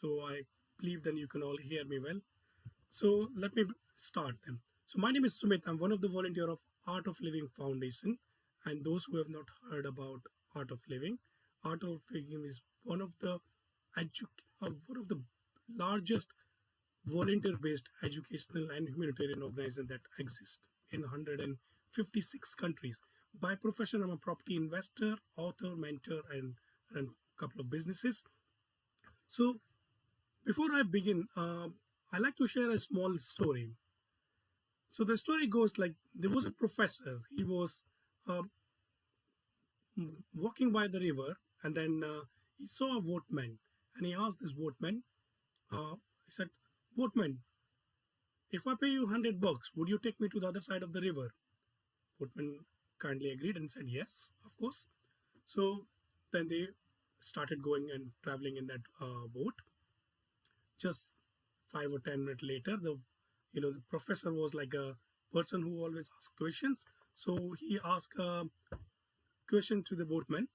So I believe then you can all hear me well. So let me start then. So my name is Sumit. I'm one of the volunteer of Art of Living Foundation. And those who have not heard about Art of Living is one of the largest volunteer-based educational and humanitarian organization that exist in 156 countries. By profession, I'm a property investor, author, mentor, and run a couple of businesses. So before I begin, I like to share a small story. So the story goes like there was a professor. He was uh, walking by the river, and then he saw a boatman, and he asked this boatman. He said, "Boatman, if I pay you $100, would you take me to the other side of the river?" Boatman kindly agreed and said, "Yes, of course." So then they started going and traveling in that boat. Just 5 or 10 minutes later, the professor was like a person who always asks questions. So he asked a question to the boatman.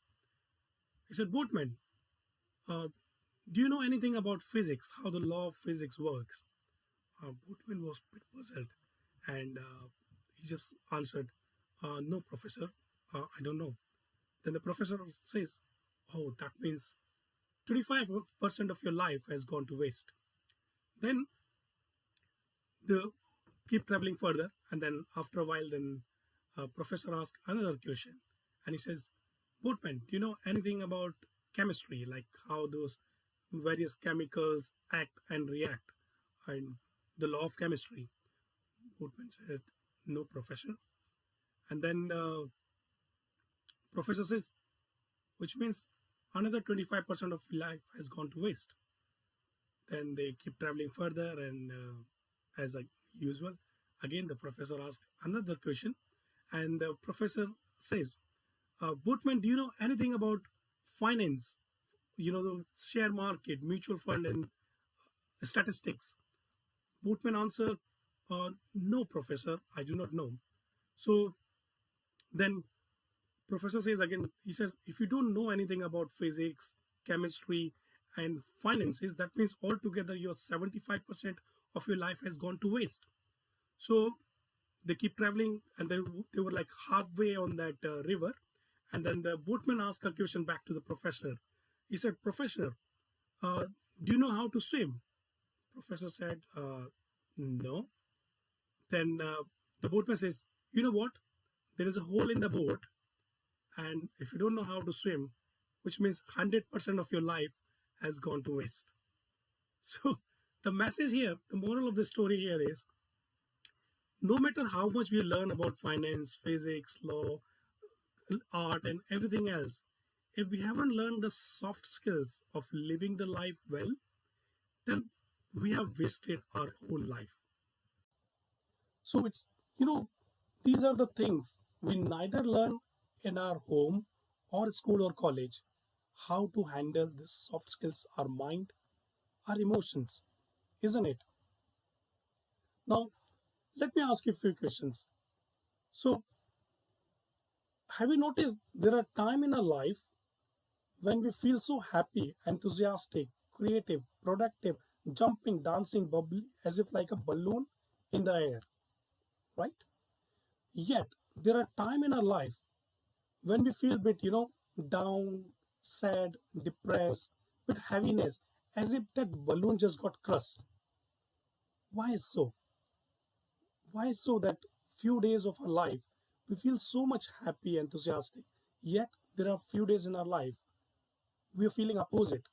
He said, "Boatman, uh, do you know anything about physics? How the law of physics works?" Boatman was a bit puzzled, and he just answered, "No, professor, I don't know." Then the professor says, "Oh, that means 25% of your life has gone to waste." Then they keep traveling further, and then after a while, then professor asks another question, and he says, "Boatman, do you know anything about chemistry, like how those various chemicals act and react, and the law of chemistry?" Boatman said, "No, professor." And then professor says, "Which means another 25% of life has gone to waste." Then they keep traveling further, and as usual, again the professor asks another question, and the professor says, "Boatman, do you know anything about finance? The share market, mutual fund, and statistics?" Boatman answered, "No, professor, I do not know." So then professor says again, he said, "If you don't know anything about physics, chemistry, and finances, that means altogether your 75% of your life has gone to waste." So they keep traveling, and they were like halfway on that river. And then the boatman asked a question back to the professor. He said, "Professor, uh, do you know how to swim?" Professor said, "No." Then the boatman says, "You know what? There is a hole in the boat, and if you don't know how to swim, which means 100% of your life has gone to waste." So the message here, the moral of the story here is, no matter how much we learn about finance, physics, law, art, and everything else, if we haven't learned the soft skills of living the life well, then we have wasted our whole life. So these are the things we neither learn in our home or school or college, how to handle the soft skills, our mind, our emotions, isn't it? Now, let me ask you a few questions. So, have you noticed there are times in our life when we feel so happy, enthusiastic, creative, productive, jumping, dancing, bubbly, as if like a balloon in the air, right? Yet, there are times in our life when we feel a bit, down, sad, depressed, with heaviness, as if that balloon just got crushed. Why is so? Why so that few days of our life we feel so much happy, enthusiastic, yet there are few days in our life we are feeling opposite.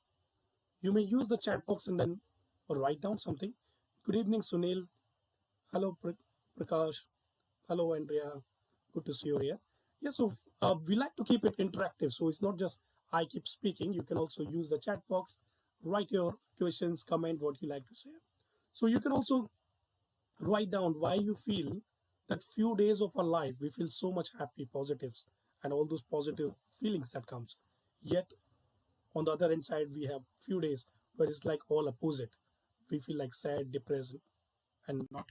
You may use the chat box and then or write down something. Good evening, Sunil. Hello, Prakash. Hello, Andrea. Good to see you here. Yeah, so we like to keep it interactive. So it's not just I keep speaking. You can also use the chat box, write your questions, comment what you like to say. So you can also write down why you feel that few days of our life we feel so much happy, positives, and all those positive feelings that comes. Yet on the other hand side, we have few days where it's like all opposite. We feel like sad, depressed, and not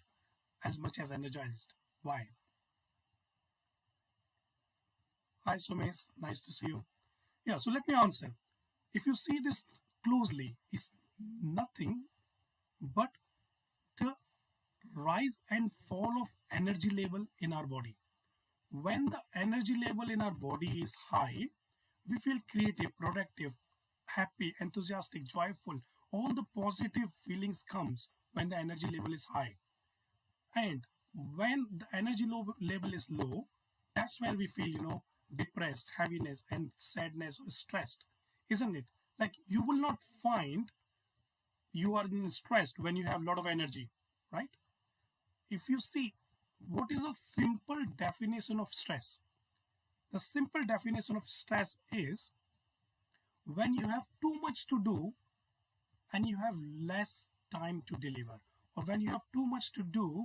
as much as energized. Why? Hi, Sumesh. Nice to see you. Yeah, so let me answer. If you see this closely, it's nothing but the rise and fall of energy level in our body. When the energy level in our body is high, we feel creative, productive, happy, enthusiastic, joyful. All the positive feelings comes when the energy level is high. And when the energy level is low, that's when we feel, depressed, heaviness, and sadness or stressed, isn't it? Like you will not find you are stressed when you have a lot of energy, right? If you see, what is a simple definition of stress? The simple definition of stress is when you have too much to do and you have less time to deliver, or when you have too much to do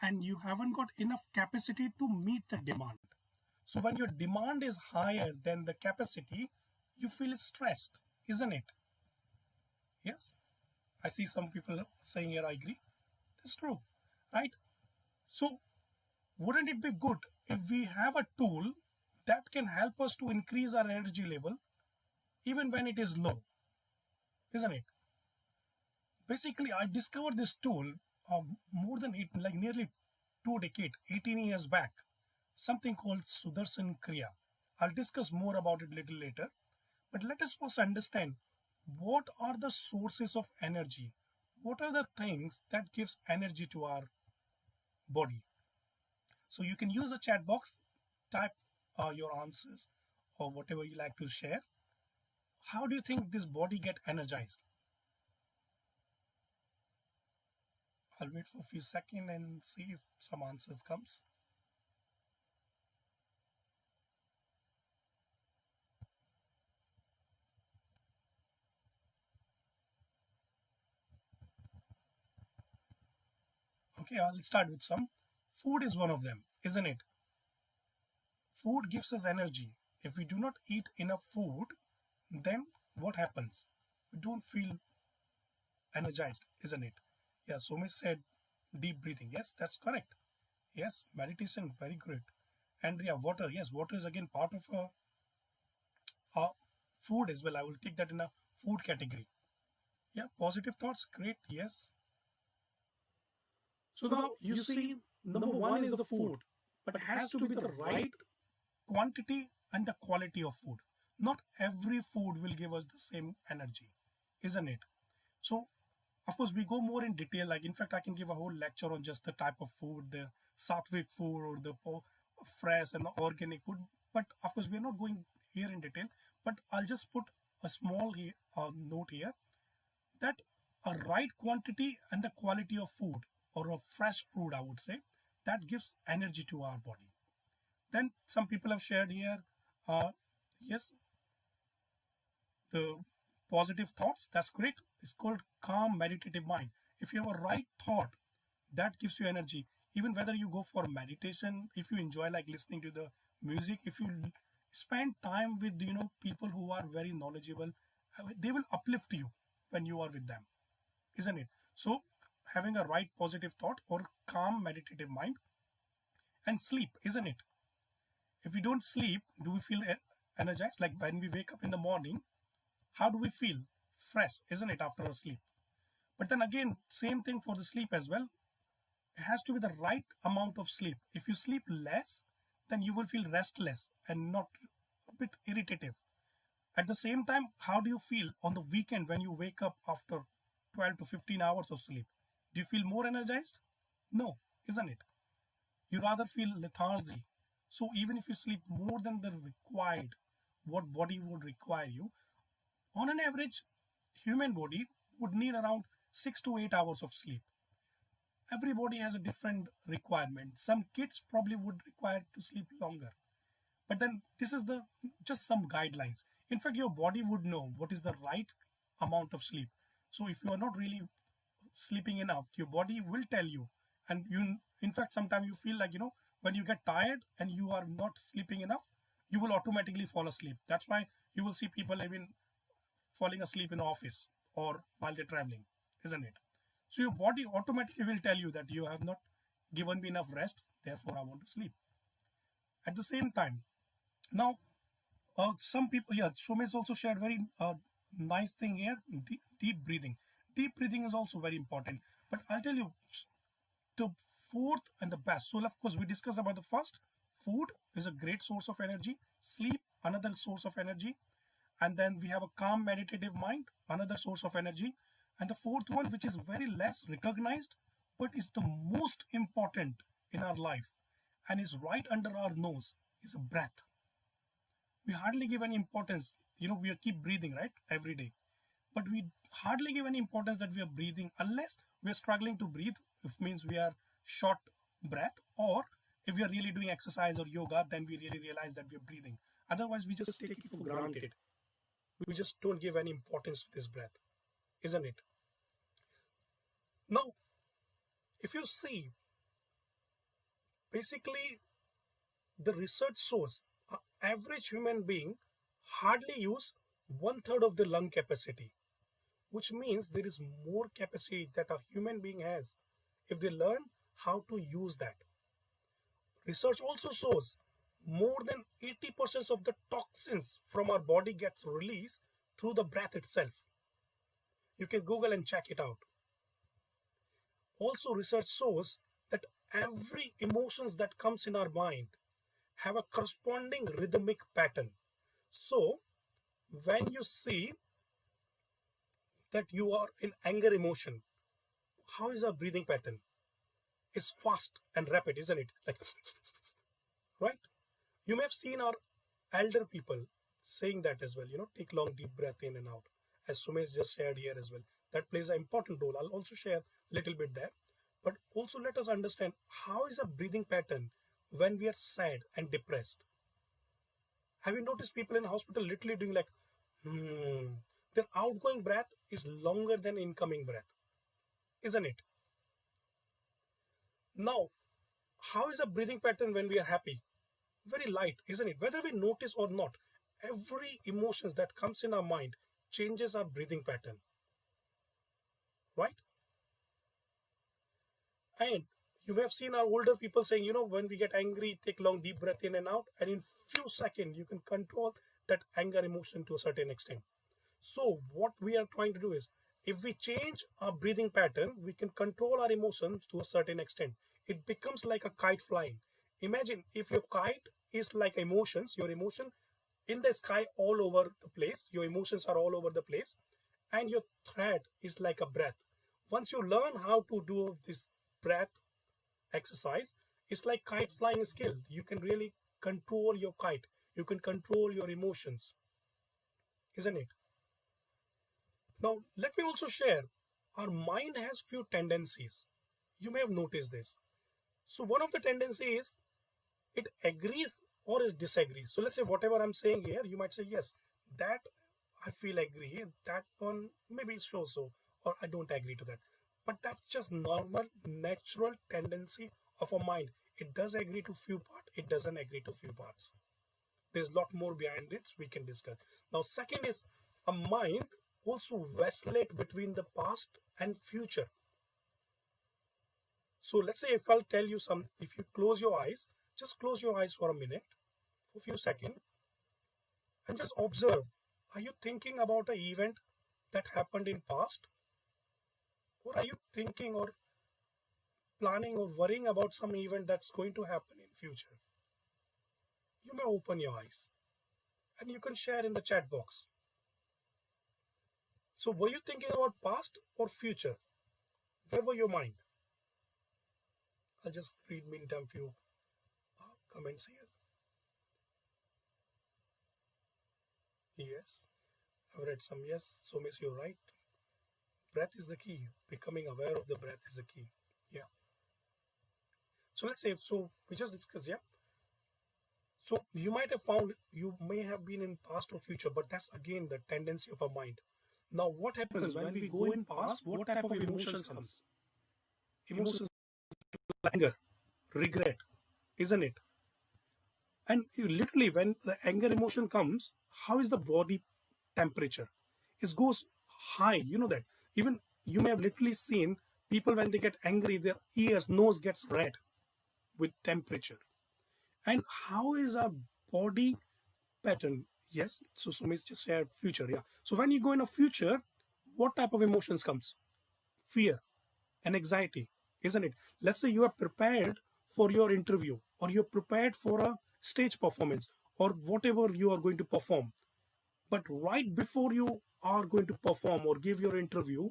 and you haven't got enough capacity to meet the demand. So when your demand is higher than the capacity, you feel stressed, isn't it? Yes, I see some people saying here, I agree. That's true, right? So wouldn't it be good if we have a tool that can help us to increase our energy level even when it is low, isn't it? Basically, I discovered this tool more than like nearly 2 decades, 18 years back, something called Sudarshan Kriya. I'll discuss more about it a little later, but let us first understand what are the sources of energy. What are the things that gives energy to our body? So you can use a chat box, type your answers or whatever you like to share. How do you think this body get energized? I'll wait for a few seconds and see if some answers comes. Okay, I'll start with some. Food is one of them, isn't it? Food gives us energy. If we do not eat enough food, then what happens? We don't feel energized, isn't it? Yeah, Somesh said deep breathing. Yes, that's correct. Yes, meditation, very good. Andrea, water. Yes, water is again part of a food as well. I will take that in a food category. Yeah, positive thoughts, great. Yes. So now you see, number one is the food, but it has to be the right quantity and the quality of food. Not every food will give us the same energy, isn't it? So, of course, we go more in detail. Like, in fact, I can give a whole lecture on just the type of food, the sattvic food or the fresh and organic food. But of course, we are not going here in detail. But I'll just put a small note here that a right quantity and the quality of food or a fresh food, I would say, that gives energy to our body. Then some people have shared here, yes, the positive thoughts. That's great. It's called calm meditative mind. If you have a right thought, that gives you energy. Even whether you go for meditation, if you enjoy like listening to the music, if you spend time with people who are very knowledgeable, they will uplift you when you are with them, isn't it? So having a right positive thought or calm meditative mind, and sleep, isn't it? If we don't sleep, do we feel energized? Like when we wake up in the morning, how do we feel? Fresh, isn't it, after a sleep? But then again, same thing for the sleep as well. It has to be the right amount of sleep. If you sleep less, then you will feel restless and not a bit irritative. At the same time, how do you feel on the weekend when you wake up after 12 to 15 hours of sleep? Do you feel more energized? No, isn't it? You rather feel lethargy. So even if you sleep more than the required, what body would require you, on an average, human body would need around 6 to 8 hours of sleep. Everybody has a different requirement. Some kids probably would require to sleep longer. But then this is the just some guidelines. In fact, your body would know what is the right amount of sleep. So if you are not really sleeping enough, your body will tell you. And you, in fact, sometimes you feel like, when you get tired and you are not sleeping enough, you will automatically fall asleep. That's why you will see people even falling asleep in the office or while they're traveling, isn't it? So your body automatically will tell you that you have not given me enough rest, therefore I want to sleep. At the same time, now some people, yeah, Shomesh also shared very nice thing here, deep breathing. deep breathing is also very important. But I'll tell you the fourth and the best. So of course we discussed about the first. Food is a great source of energy. Sleep, another source of energy. And then we have a calm meditative mind, another source of energy. And the fourth one, which is very less recognized, but is the most important in our life and is right under our nose, is a breath. We hardly give any importance. We keep breathing, right, every day, but we hardly give any importance that we are breathing unless we are struggling to breathe. If means we are short breath, or if we are really doing exercise or yoga, then we really realize that we are breathing. Otherwise we just take it for granted. We just don't give any importance to this breath, isn't it? Now, if you see, basically the research shows an average human being hardly use one third of the lung capacity, which means there is more capacity that a human being has if they learn how to use that. Research also shows more than 80% of the toxins from our body gets released through the breath itself. You can Google and check it out. Also, research shows that every emotions that comes in our mind have a corresponding rhythmic pattern. So when you see that you are in anger emotion, how is our breathing pattern? It's fast and rapid, isn't it? Like right? You may have seen our elder people saying that as well. Take long deep breath in and out, as Sumesh just shared here as well. That plays an important role. I'll also share a little bit there. But also let us understand how is a breathing pattern when we are sad and depressed. Have you noticed people in the hospital literally doing like, their outgoing breath is longer than incoming breath, isn't it? Now, how is a breathing pattern when we are happy? Very light, isn't it? Whether we notice or not, every emotions that comes in our mind changes our breathing pattern, right? And you may have seen our older people saying, when we get angry, take long deep breath in and out, and in few seconds you can control that anger emotion to a certain extent. So what we are trying to do is, if we change our breathing pattern, we can control our emotions to a certain extent. It becomes like a kite flying. Imagine if your kite is like emotions, your emotion in the sky all over the place, your emotions are all over the place, and your thread is like a breath. Once you learn how to do this breath exercise, it's like kite flying skill. You can really control your kite. You can control your emotions, isn't it? Now, let me also share, our mind has few tendencies. You may have noticed this. So one of the tendencies is it agrees or it disagrees. So let's say whatever I'm saying here, you might say, yes, that I feel agree, that one maybe so, or I don't agree to that. But that's just normal, natural tendency of a mind. It does agree to few parts, it doesn't agree to few parts. There's a lot more behind it we can discuss. Now, second is a mind also vacillate between the past and future. So let's say if I'll tell you some, if you close your eyes, just close your eyes for a minute, for a few seconds, and just observe. Are you thinking about an event that happened in past? Or are you thinking or planning or worrying about some event that's going to happen in future? You may open your eyes and you can share in the chat box. So were you thinking about past or future? Where were your mind? I'll just read meantime few comments here. Yes, I've read some. Yes, so miss, you're right. Breath is the key. Becoming aware of the breath is the key. Yeah. So let's say, so we just discussed, yeah. So you might have found you may have been in past or future, but that's again the tendency of a mind. Now, what happens when we go in past? What type of emotions comes? Emotions like anger, regret, isn't it? And literally, when the anger emotion comes, how is the body temperature? It goes high. You know that. Even you may have literally seen people when they get angry, their ears, nose gets red with temperature. And how is our body pattern? Yes. So Sumis just shared future. Yeah. So when you go in a future, what type of emotions comes? Fear and anxiety, isn't it? Let's say you are prepared for your interview, or you're prepared for a stage performance, or whatever you are going to perform. But right before you are going to perform or give your interview,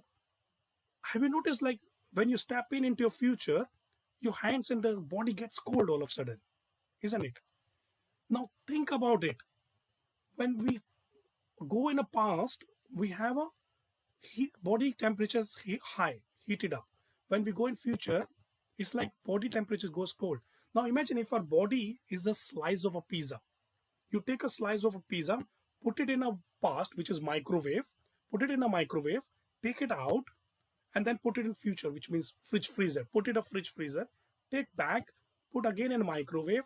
have you noticed, like, when you step in into your future, your hands and the body gets cold all of a sudden, isn't it? Now think about it. When we go in the past, we have a body temperatures high, heated up. When we go in future, it's like body temperature goes cold. Now imagine if our body is a slice of a pizza. You take a slice of a pizza, put it in a past, which is microwave, put it in a microwave, take it out, and then put it in future, which means fridge freezer. Put it in a fridge freezer, take back, put again in a microwave,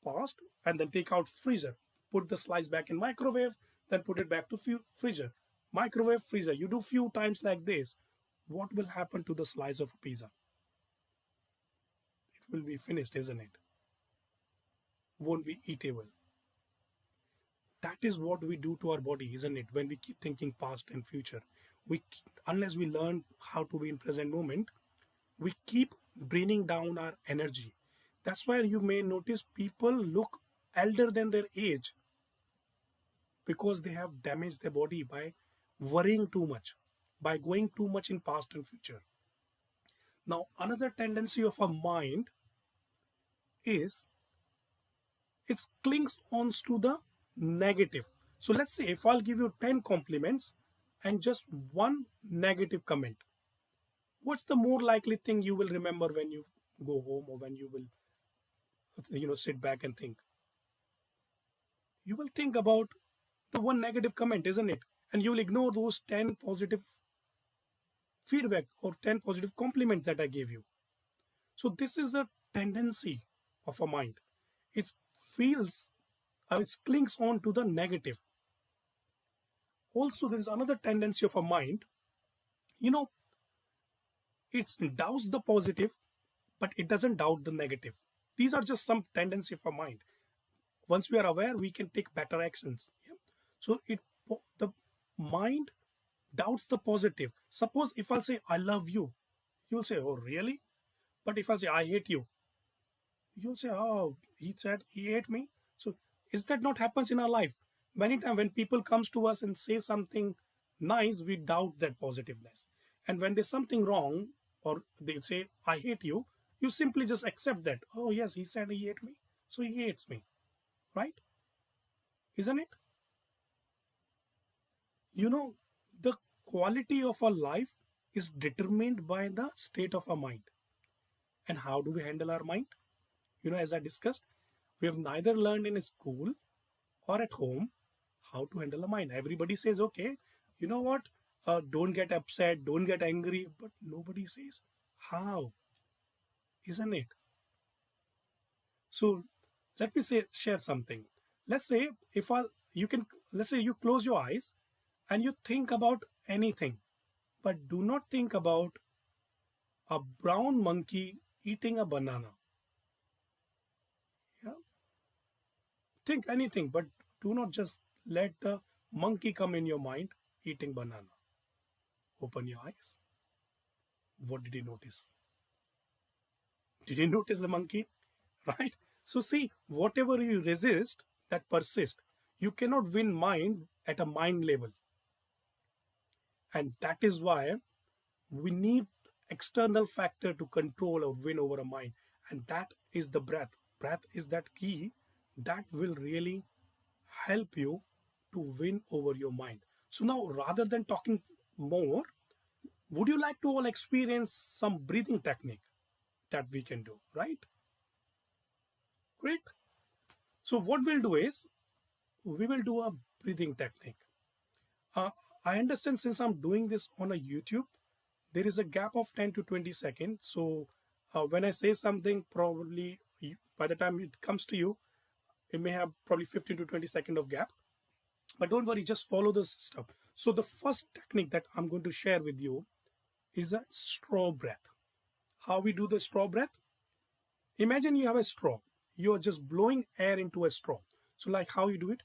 past, and then take out freezer. Put the slice back in microwave, then put it back to freezer. Microwave, freezer. You do few times like this. What will happen to the slice of a pizza? It will be finished, isn't it? Won't be eatable. That is what we do to our body, isn't it? When we keep thinking past and future, unless we learn how to be in present moment, we keep draining down our energy. That's why you may notice people look elder than their age, because they have damaged their body by worrying too much, by going too much in past and future. Now, another tendency of our mind is it clings on to the negative. So let's say if I'll give you 10 compliments and just one negative comment, what's the more likely thing you will remember when you go home, or when you will sit back and think? You will think about the one negative comment, isn't it? And you will ignore those 10 positive feedback or 10 positive compliments that I gave you. So this is a tendency of a mind. It feels, it clings on to the negative. Also, there is another tendency of a mind. You know, it doubts the positive, but it doesn't doubt the negative. These are just some tendency of a mind. Once we are aware, we can take better actions. Yeah? So the mind doubts the positive. Suppose if I'll say I love you, you'll say, oh really? But if I say I hate you, you'll say, oh, he said he hate me. So is that not happens in our life? Many times when people comes to us and say something nice, we doubt that positiveness. And when there's something wrong, or they say I hate you, you simply just accept that. Oh yes, he said he hate me, so he hates me, right? Isn't it? You know, the quality of our life is determined by the state of our mind. And how do we handle our mind? As I discussed, we have neither learned in school or at home how to handle a mind. Everybody says, okay, you know what? Don't get upset, don't get angry, but nobody says how, isn't it? So let me share something. Let's say if I you can let's say you close your eyes and you think about anything, but do not think about a brown monkey eating a banana. Yeah? Think anything, but do not just let the monkey come in your mind eating banana. Open your eyes. What did you notice? Did you notice the monkey? Right? So see, whatever you resist, that persists. You cannot win mind at a mind level. And that is why we need external factor to control or win over a mind. And that is the breath. Breath is that key that will really help you to win over your mind. So now, rather than talking more, would you like to all experience some breathing technique that we can do, right? Great. So what we'll do is, we will do a breathing technique. Uh, I understand since I'm doing this on a YouTube, there is a gap of 10 to 20 seconds. So when I say something, probably by the time it comes to you, it may have probably 15 to 20 seconds of gap. But don't worry, just follow this stuff. So the first technique that I'm going to share with you is a straw breath. How we do the straw breath? Imagine you have a straw. You are just blowing air into a straw. So like how you do it?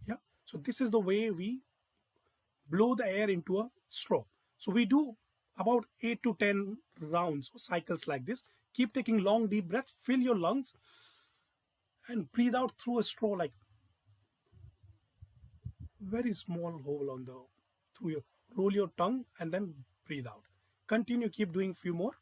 Yeah. So this is the way we blow the air into a straw. So we do about 8 to 10 rounds or cycles like this. Keep taking long deep breaths, fill your lungs, and breathe out through a straw, like very small hole on the through your roll your tongue and then breathe out. Continue, keep doing few more.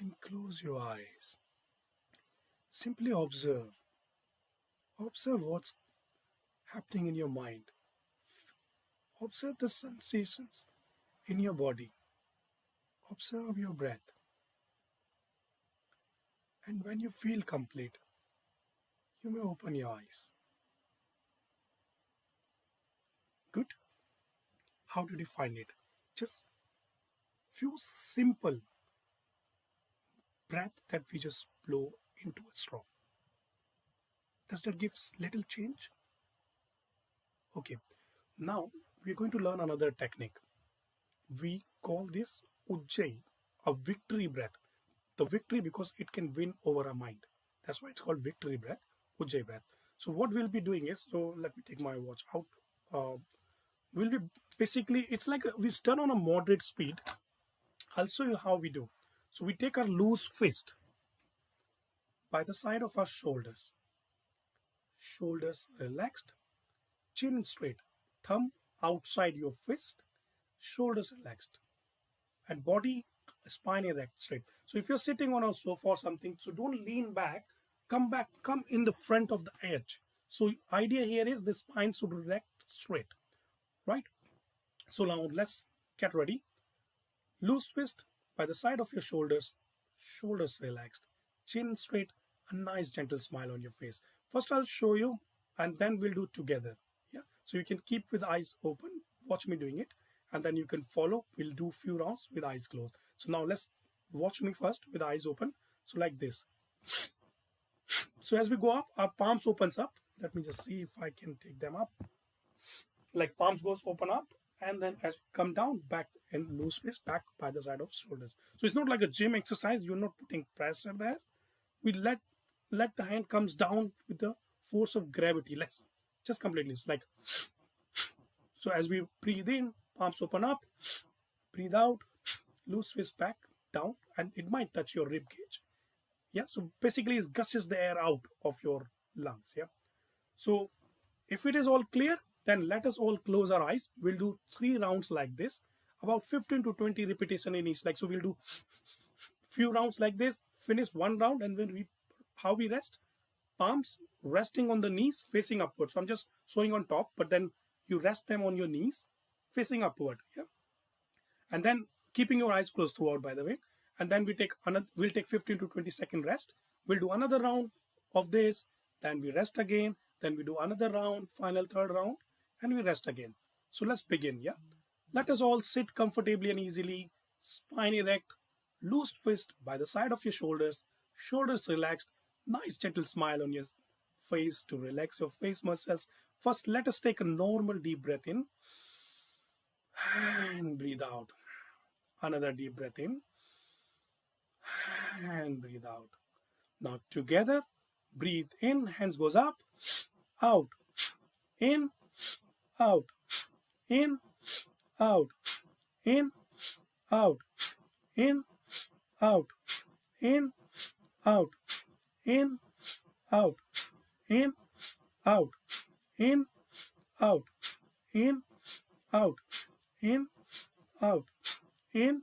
And close your eyes. Simply observe. Observe what's happening in your mind. Observe the sensations in your body. Observe your breath. And when you feel complete, you may open your eyes. Good. How did you find it? Just few simple breath that we just blow into a straw. Does that give little change? Okay. Now we're going to learn another technique. We call this Ujjayi, a victory breath. The victory because it can win over our mind. That's why it's called victory breath, Ujjayi breath. So what we'll be doing is, so let me take my watch out. Uh, we'll be basically, it's like we'll turn on a moderate speed. I'll show you how we do. So we take our loose fist by the side of our shoulders. Shoulders relaxed, chin straight, thumb outside your fist, shoulders relaxed, and body spine erect straight. So if you're sitting on a sofa or something, so don't lean back, come in the front of the edge. So idea here is the spine should erect straight, right? So now let's get ready. Loose fist by the side of your shoulders, shoulders relaxed, chin straight, a nice gentle smile on your face. First I'll show you and then we'll do together. Yeah. So you can keep with eyes open, watch me doing it, and then you can follow. We'll do few rounds with eyes closed. So now let's watch me first with eyes open. So like this. So as we go up, our palms opens up. Let me just see if I can take them up. Like palms goes open up, and then as we come down, back and loose fist back by the side of shoulders. So it's not like a gym exercise. You're not putting pressure there. We let the hand comes down with the force of gravity. Let's just completely like so. As we breathe in, palms open up, breathe out, loose fist back down, and it might touch your rib cage. Yeah. So basically, it gushes the air out of your lungs. Yeah. So if it is all clear, then let us all close our eyes. We'll do 3 rounds like this, about 15 to 20 repetition in each. Like so, we'll do few rounds like this. Finish one round, and when we how we rest, palms resting on the knees, facing upward. So I'm just showing on top, but then you rest them on your knees, facing upward. Yeah, and then keeping your eyes closed throughout, by the way. And then we'll take 15 to 20-second rest. We'll do another round of this, then we rest again, then we do another round, final third round, and we rest again. So let's begin. Yeah, let us all sit comfortably and easily, spine erect, loose fist by the side of your shoulders, shoulders relaxed, nice gentle smile on your face to relax your face muscles. First, let us take a normal deep breath in and breathe out. Another deep breath in and breathe out. Now together, breathe in, hands goes up, out, in, out, in, out, in, out, in, out, in, out, in, out, in, out, in, out, in, out, in, out, in,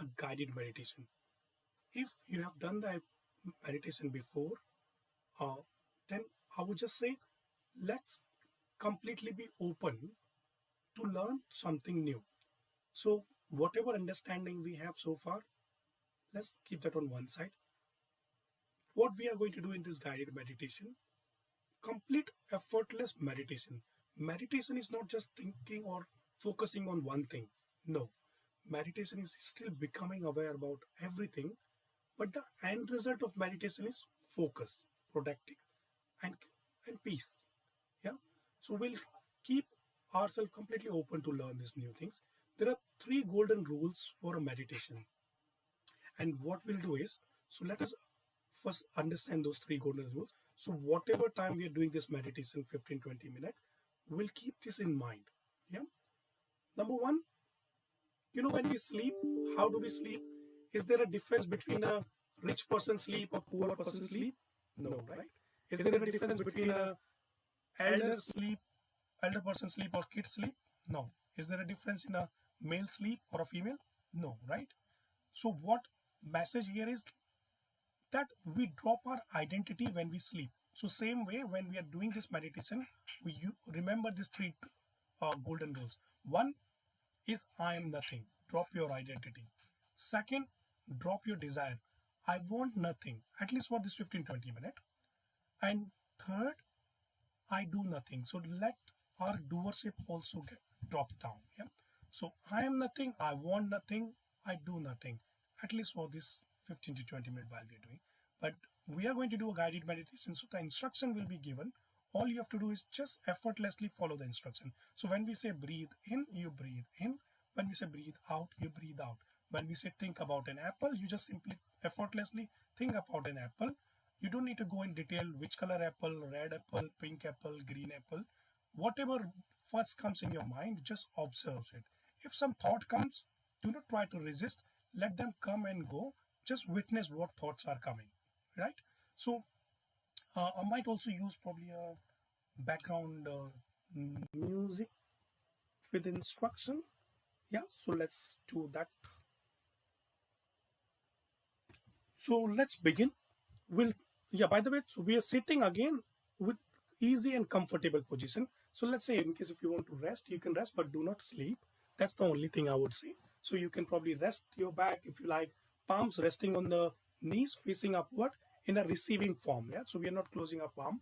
a guided meditation. If you have done the meditation before, uh, then I would just say let's completely be open to learn something new. So, whatever understanding we have so far, let's keep that on one side. What we are going to do in this guided meditation, complete effortless meditation. Meditation is not just thinking or focusing on one thing. No, meditation is still becoming aware about everything, but the end result of meditation is focus, productive, and and peace. Yeah. So we'll keep ourselves completely open to learn these new things. There are three golden rules for a meditation. And what we'll do is, so let us first understand those three golden rules. So whatever time we are doing this meditation, 15, 20 minutes, we'll keep this in mind. Yeah. Number one, when we sleep, how do we sleep? Is there a difference between a rich person sleep or poor person sleep? No, right? Is there a difference between a elder sleep, elder person sleep or kid sleep? No. Is there a difference in a male sleep or a female? No, right? So what message here is that we drop our identity when we sleep. So same way when we are doing this meditation, we remember these three golden rules. One is I am nothing. Drop your identity. Second, drop your desire. I want nothing, at least for this 15-20 minutes. And third, I do nothing. So let our doership also get dropped down. Yeah. So I am nothing, I want nothing, I do nothing. At least for this 15 to 20 minutes while we are doing. But we are going to do a guided meditation. So the instruction will be given. All you have to do is just effortlessly follow the instruction. So when we say breathe in, you breathe in. When we say breathe out, you breathe out. When we say think about an apple, you just simply effortlessly think about an apple. You don't need to go in detail which color apple, red apple, pink apple, green apple. Whatever first comes in your mind, just observe it. If some thought comes, do not try to resist. Let them come and go. Just witness what thoughts are coming, right? So I might also use probably a background music with instruction. Yeah, so let's do that. So let's begin. We'll, yeah, by the way, so we are sitting again with easy and comfortable position. So let's say in case if you want to rest, you can rest, but do not sleep. That's the only thing I would say. So you can probably rest your back if you like, palms resting on the knees facing upward in a receiving form. Yeah, so we are not closing our palm,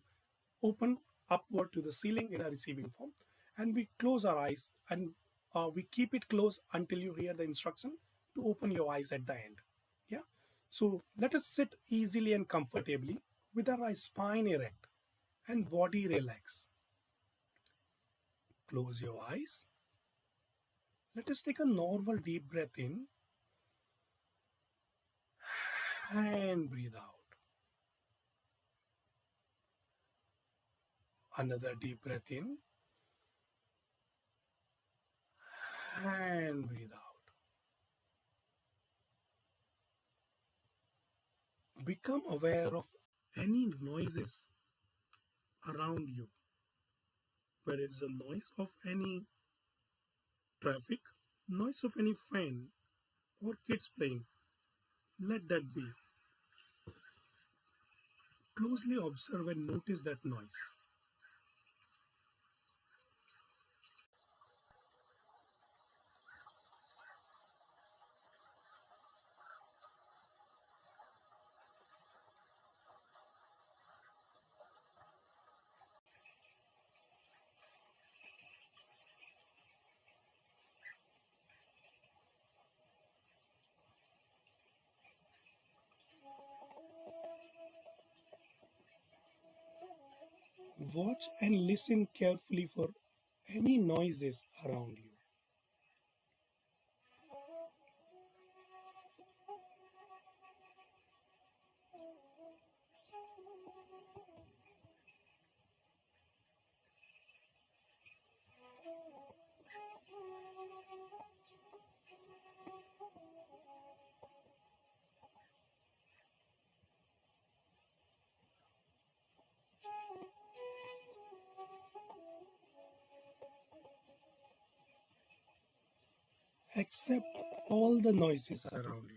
open upward to the ceiling in a receiving form, and we close our eyes and we keep it closed until you hear the instruction to open your eyes at the end. Yeah. So let us sit easily and comfortably with our spine erect and body relaxed. Close your eyes. Let us take a normal deep breath in and breathe out. Another deep breath in and breathe out. Become aware of any noises around you. Where is the noise of any traffic, noise of any fan or kids playing. Let that be. Closely observe and notice that noise. Watch and listen carefully for any noises around you. Accept all the noises around you.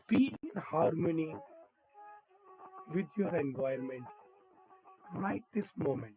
Be in harmony with your environment right this moment.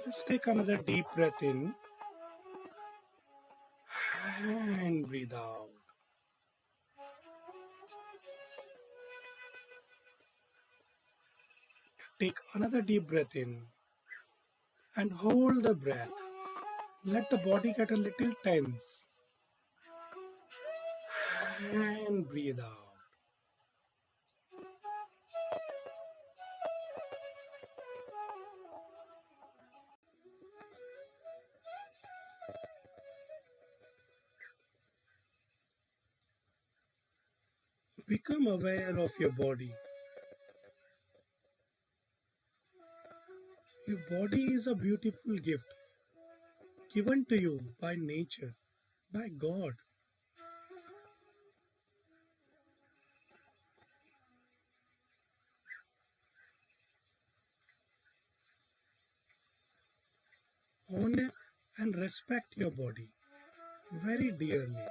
Let's take another deep breath in and breathe out. Take another deep breath in and hold the breath. Let the body get a little tense and breathe out. Become aware of your body. Your body is a beautiful gift given to you by nature, by God. Honor and respect your body very dearly.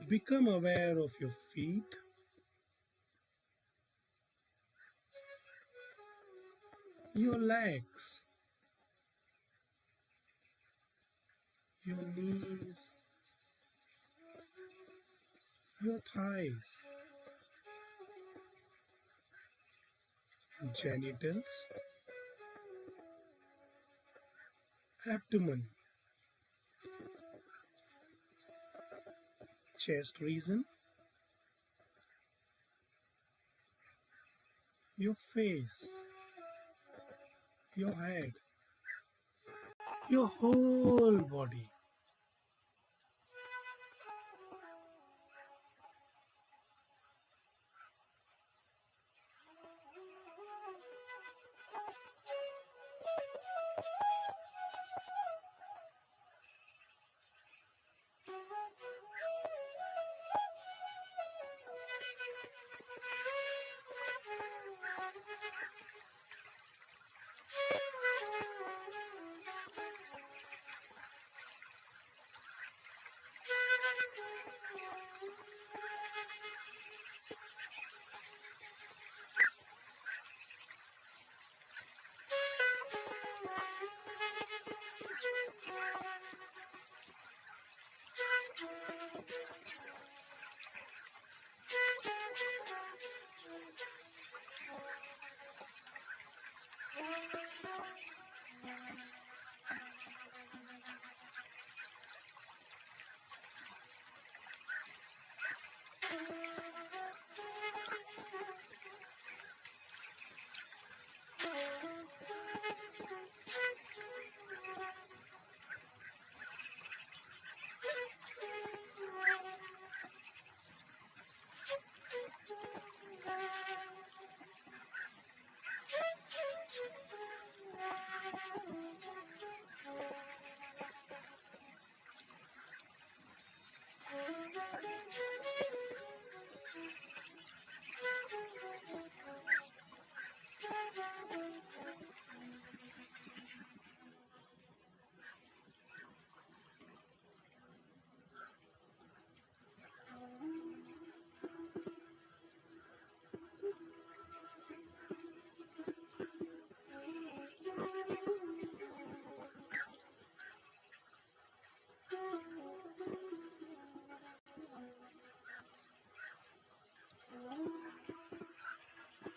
Become aware of your feet, your legs, your knees, your thighs, genitals, abdomen, chest region, your face, your head, your whole body.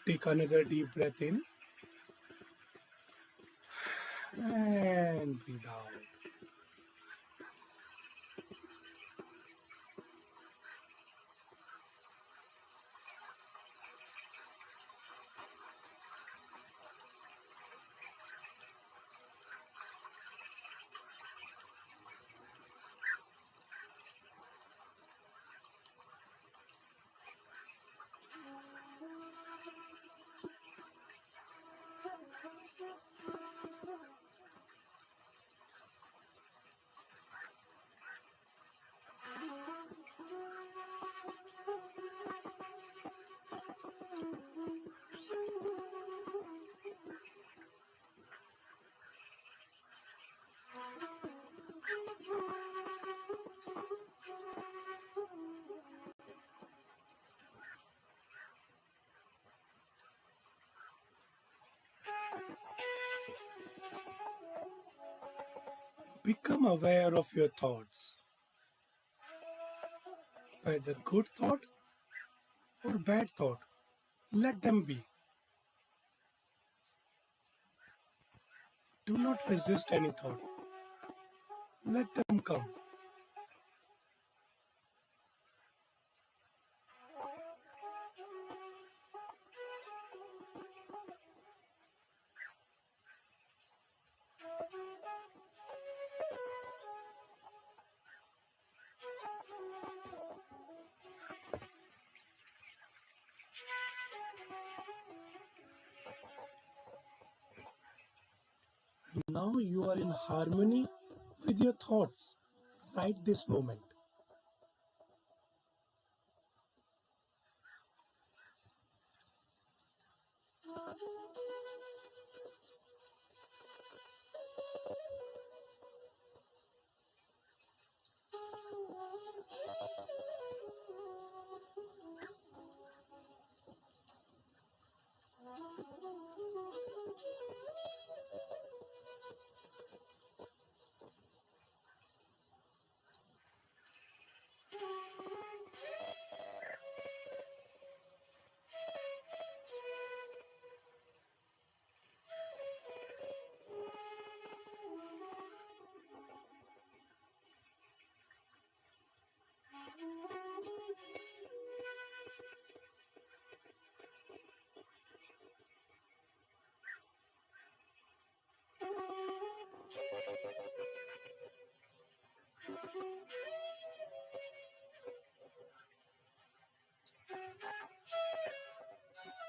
Take another deep breath in and breathe out. Become aware of your thoughts, whether good thought or bad thought. Let them be. Do not resist any thought. Let them come. Now you are in harmony with your thoughts right this moment.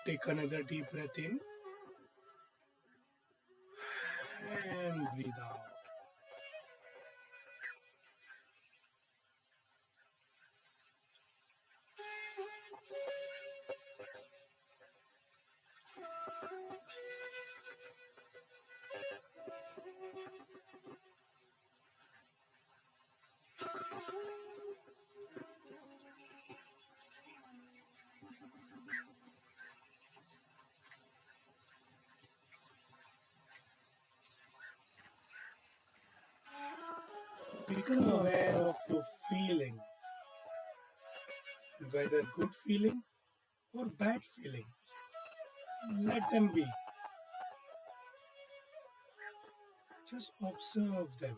Take another deep breath in and breathe out. Become aware of your feeling, whether good feeling or bad feeling. Let them be. Just observe them.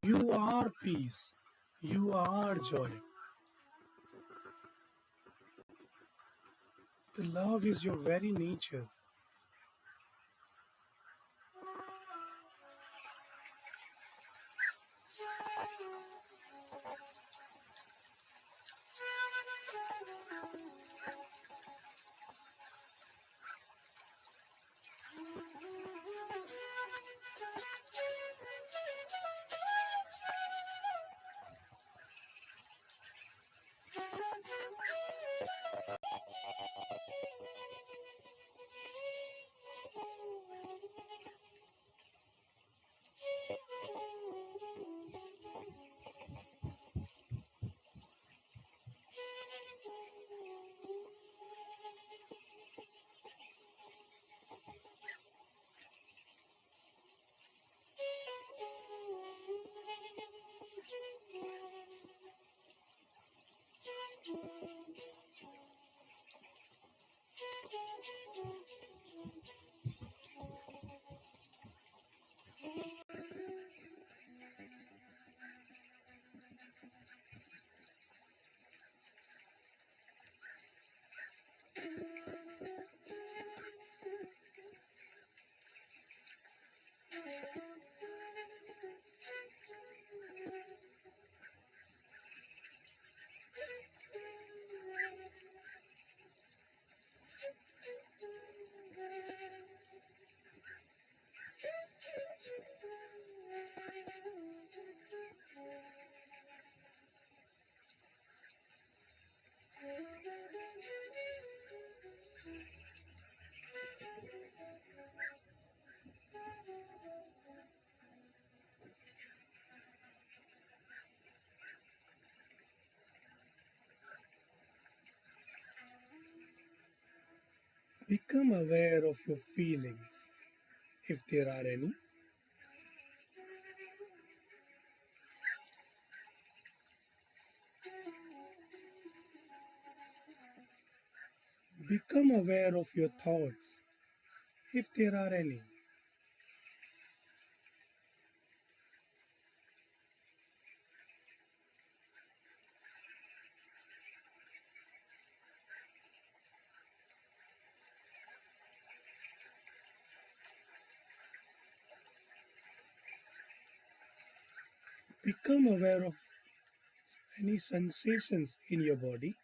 You are peace. You are joy. The love is your very nature. Become aware of your feelings, if there are any. Become aware of your thoughts, if there are any. Become aware of any sensations in your body.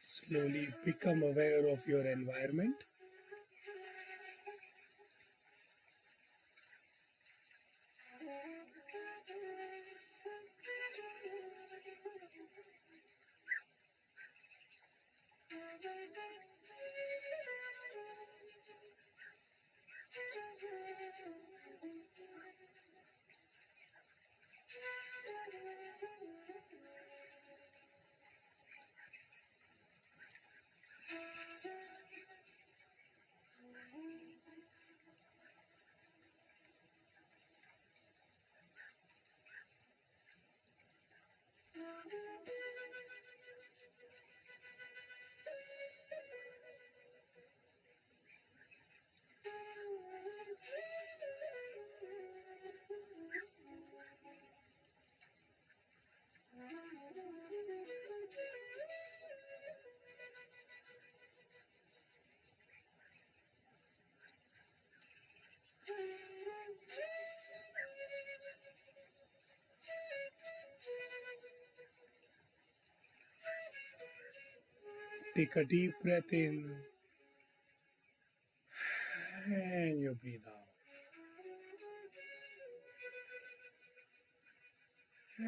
Slowly become aware of your environment. Take a deep breath in and you breathe out.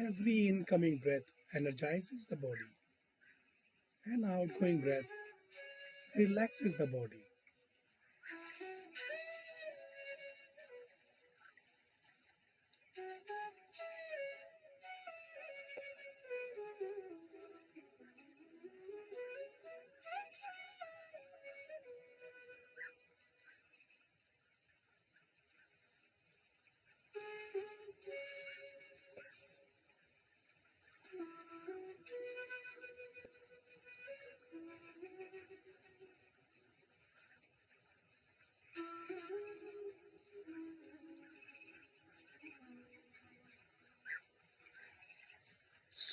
Every incoming breath energizes the body, and outgoing breath relaxes the body.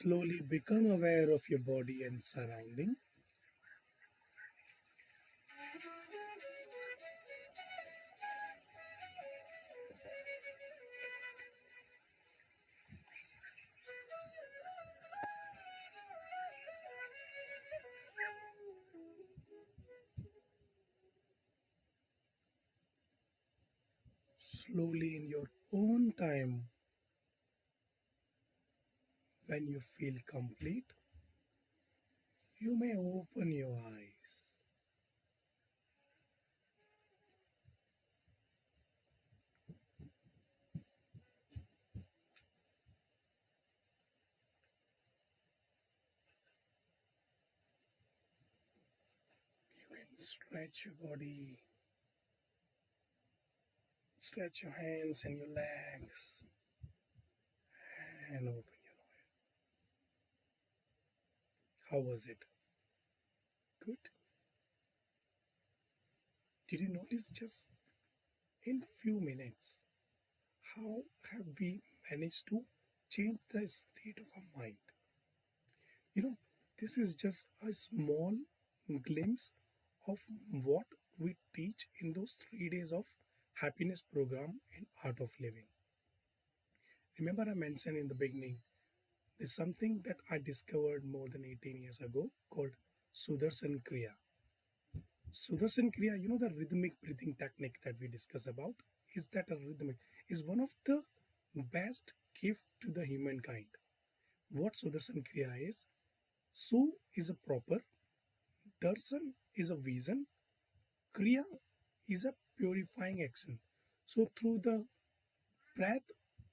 Slowly become aware of your body and surrounding. slowly in your own time. When you feel complete, you may open your eyes. You can stretch your body, stretch your hands and your legs, and open your eyes. How was it? Good? Did you notice just in few minutes how have we managed to change the state of our mind? You know, this is just a small glimpse of what we teach in those 3 days of happiness program in Art of Living. Remember, I mentioned in the beginning, there's something that I discovered more than 18 years ago called Sudarshan Kriya. Sudarshan Kriya, you know, the rhythmic breathing technique that we discuss about, is that a rhythmic is one of the best gift to the humankind. What Sudarshan Kriya is, Su is a proper, Darshan is a vision, Kriya is a purifying action. So through the breath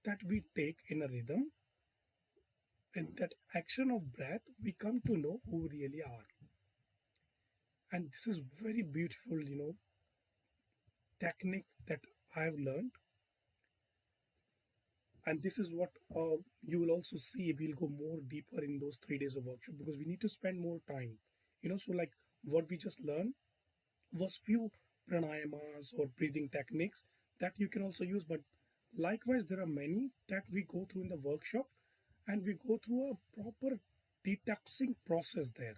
that we take in a rhythm and that action of breath, we come to know who we really are. And this is very beautiful, technique that I've learned. And this is what you will also see. We'll go more deeper in those 3 days of workshop because we need to spend more time. So like what we just learned was few pranayamas or breathing techniques that you can also use. But likewise, there are many that we go through in the workshop, and we go through a proper detoxing process there.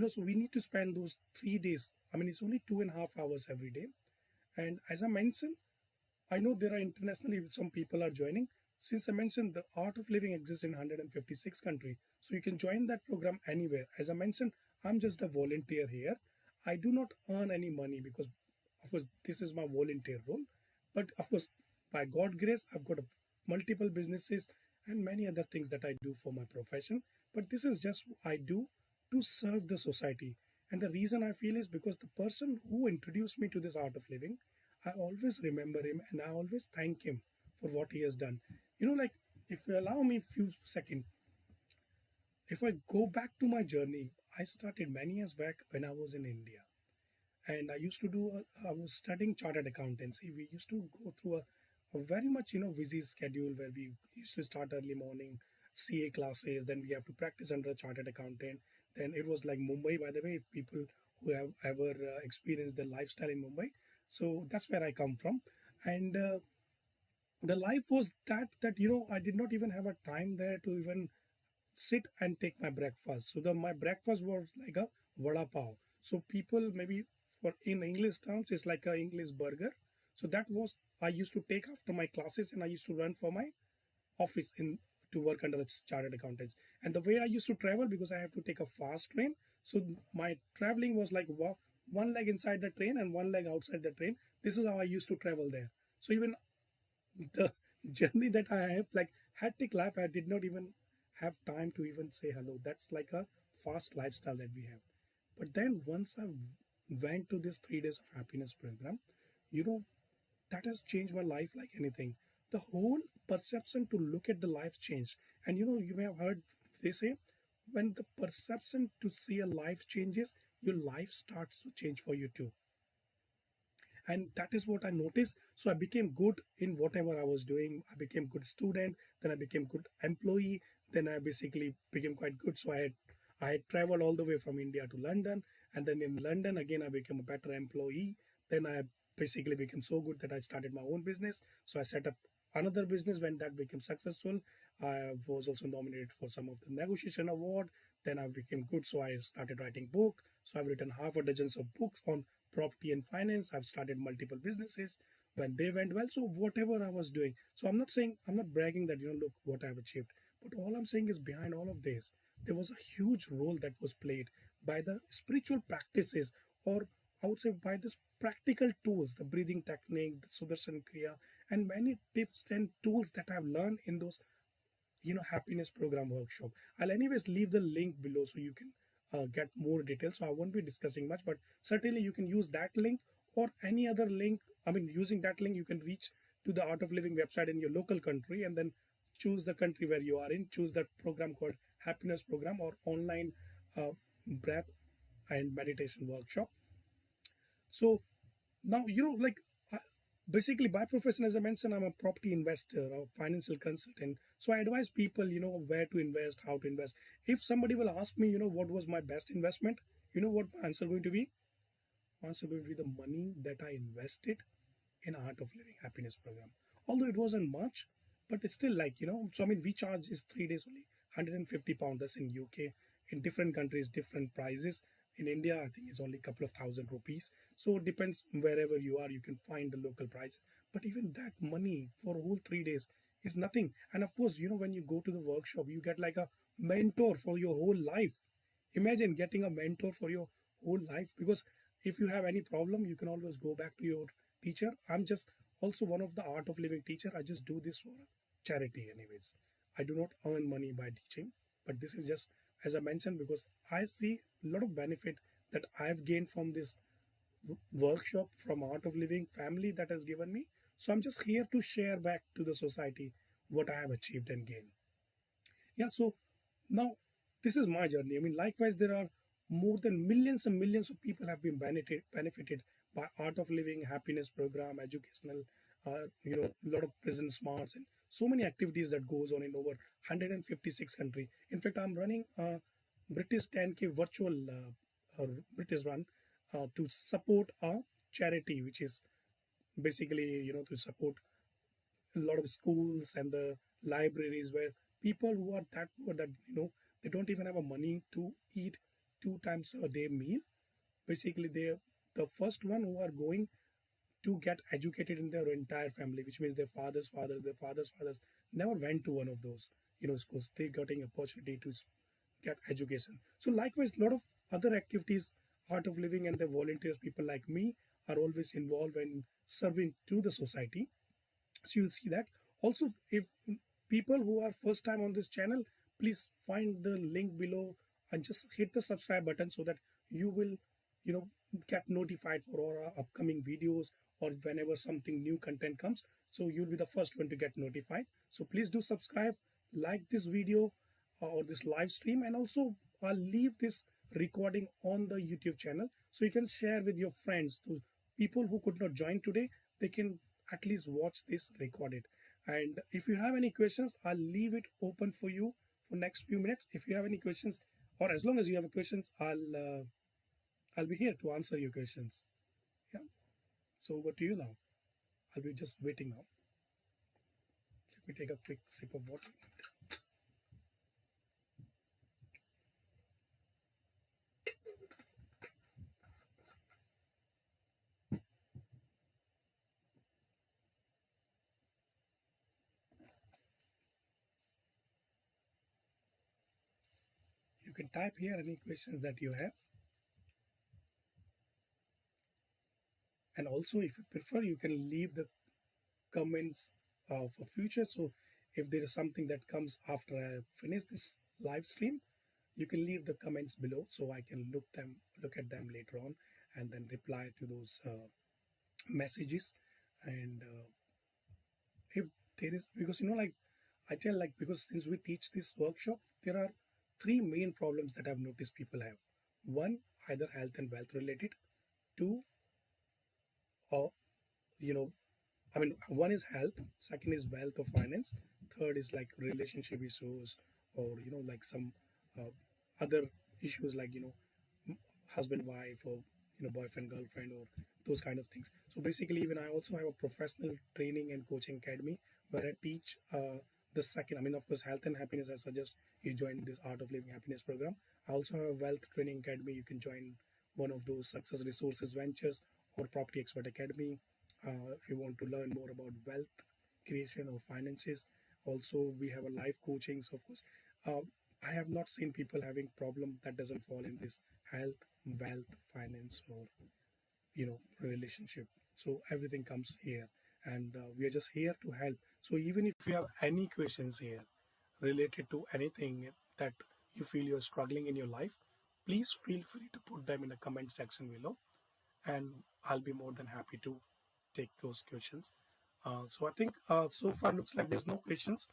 So we need to spend those 3 days. I mean, it's only 2.5 hours every day. And as I mentioned, I know there are internationally some people are joining. Since I mentioned the Art of Living exists in 156 countries, so you can join that program anywhere. As I mentioned, I'm just a volunteer here. I do not earn any money because, of course, this is my volunteer role. But of course, by God grace, I've got multiple businesses and many other things that I do for my profession. But this is just I do to serve the society. And the reason I feel is because the person who introduced me to this Art of Living, I always remember him and I always thank him for what he has done. Like if you allow me a few seconds, if I go back to my journey, I started many years back when I was in India. And I used to I was studying chartered accountancy. We used to go through a very much, busy schedule where we used to start early morning, CA classes, then we have to practice under a chartered accountant. Then it was like Mumbai, by the way, if people who have ever experienced the lifestyle in Mumbai. So that's where I come from. And the life was that I did not even have a time there to even sit and take my breakfast. So my breakfast was like a vada pav. So people maybe for in English terms it's like a English burger. So that was I used to take after my classes and I used to run for my office in to work under a chartered accountants. And the way I used to travel because I have to take a fast train. So my traveling was like one leg inside the train and one leg outside the train. This is how I used to travel there. So even the journey that I have, like hectic life, I did not even have time to even say hello. That's like a fast lifestyle that we have. But then once I went to this 3 days of happiness program, you know, that has changed my life like anything. The whole perception to look at the life changed. And you may have heard they say when the perception to see a life changes, your life starts to change for you too. And that is what I noticed. So I became good in whatever I was doing. I became good student, then I became good employee, then I basically became quite good. So I had traveled all the way from India to London, and then in London again I became a better employee. Then I basically became so good that I started my own business. So I set up another business. When that became successful, I was also nominated for some of the negotiation award. Then I became good, so I started writing book. So I've written half a dozens of books on property and finance. I've started multiple businesses when they went well. So whatever I was doing, so I'm not saying, I'm not bragging that look what I've achieved, but all I'm saying is behind all of this there was a huge role that was played by the spiritual practices, or I would say by this practical tools, the breathing technique, the Sudarshan Kriya, and many tips and tools that I've learned in those happiness program workshop. I'll anyways leave the link below so you can get more details. So I won't be discussing much, but certainly you can use that link or any other link. I mean, using that link you can reach to the Art of Living website in your local country, and then choose the country where you are in, choose that program called happiness program or online uh, breath and meditation workshop. So now, I- basically by profession, as I mentioned, I'm a property investor, a financial consultant. So I advise people, where to invest, how to invest. If somebody will ask me, what was my best investment, what my answer going to be? Answer going to be the money that I invested in Art of Living Happiness program. Although it wasn't much, but it's still like, so I mean, we charge is 3 days only, £150. That's in UK. In different countries, different prices. In India, I think it's only a couple of thousand rupees. So it depends wherever you are, you can find the local price. But even that money for a whole 3 days is nothing. And of course, when you go to the workshop, you get like a mentor for your whole life. Imagine getting a mentor for your whole life, because if you have any problem, you can always go back to your teacher. I'm just also one of the Art of Living teacher. I just do this for charity anyways. I do not earn money by teaching, but this is just, as I mentioned, because I see a lot of benefit that I've gained from this workshop, from Art of Living family that has given me. So I'm just here to share back to the society what I have achieved and gained. Yeah, so now this is my journey. I mean, likewise, there are more than millions and millions of people have been benefited by Art of Living happiness program, educational, a lot of prison smarts and so many activities that goes on in over 156 country. In fact, I'm running a British 10K virtual British run to support a charity, which is basically, to support a lot of schools and the libraries, where people who are that poor that they don't even have a money to eat 2 times a day meal. Basically, they're the first one who are going to get educated in their entire family, which means their fathers fathers never went to one of those schools. They getting opportunity to get education. So likewise, a lot of other activities, Art of Living and the volunteers, people like me, are always involved in serving to the society. So you'll see that. Also, if people who are first time on this channel, please find the link below and just hit the subscribe button so that you will you know get notified for all our upcoming videos, or whenever something new content comes, so you'll be the first one to get notified. So please do subscribe, like this video or this live stream, and also I'll leave this recording on the YouTube channel so you can share with your friends. To people who could not join today, they can at least watch this recorded. And if you have any questions, I'll leave it open for you for next few minutes. If you have any questions, or as long as you have questions, I'll be here to answer your questions. Yeah. So over to you now. I'll be just waiting now. Let me take a quick sip of water. You can type here any questions that you have. And also, if you prefer, you can leave the comments for future. So if there is something that comes after I finish this live stream, you can leave the comments below so I can look at them later on, and then reply to those messages. And if there is, because like I tell, like, because since we teach this workshop, there are three main problems that I've noticed people have. One, either health and wealth related. Two, or you know I mean, one is health, second is wealth or finance, third is like relationship issues, or like some uh, other issues, like husband wife, or boyfriend girlfriend, or those kind of things. So basically, even I also have a professional training and coaching academy where I teach the second. I mean, of course, health and happiness, I suggest you join this Art of Living Happiness program. I also have a wealth training academy. You can join one of those Success Resources Ventures or Property Expert Academy if you want to learn more about wealth creation or finances. Also, we have a life coaching. So of course, uh, I have not seen people having problem that doesn't fall in this health, wealth, finance, or relationship. So everything comes here, and we are just here to help. So even if you have any questions here related to anything that you feel you're struggling in your life, please feel free to put them in the comment section below, and I'll be more than happy to take those questions. So I think so far looks like there's no questions.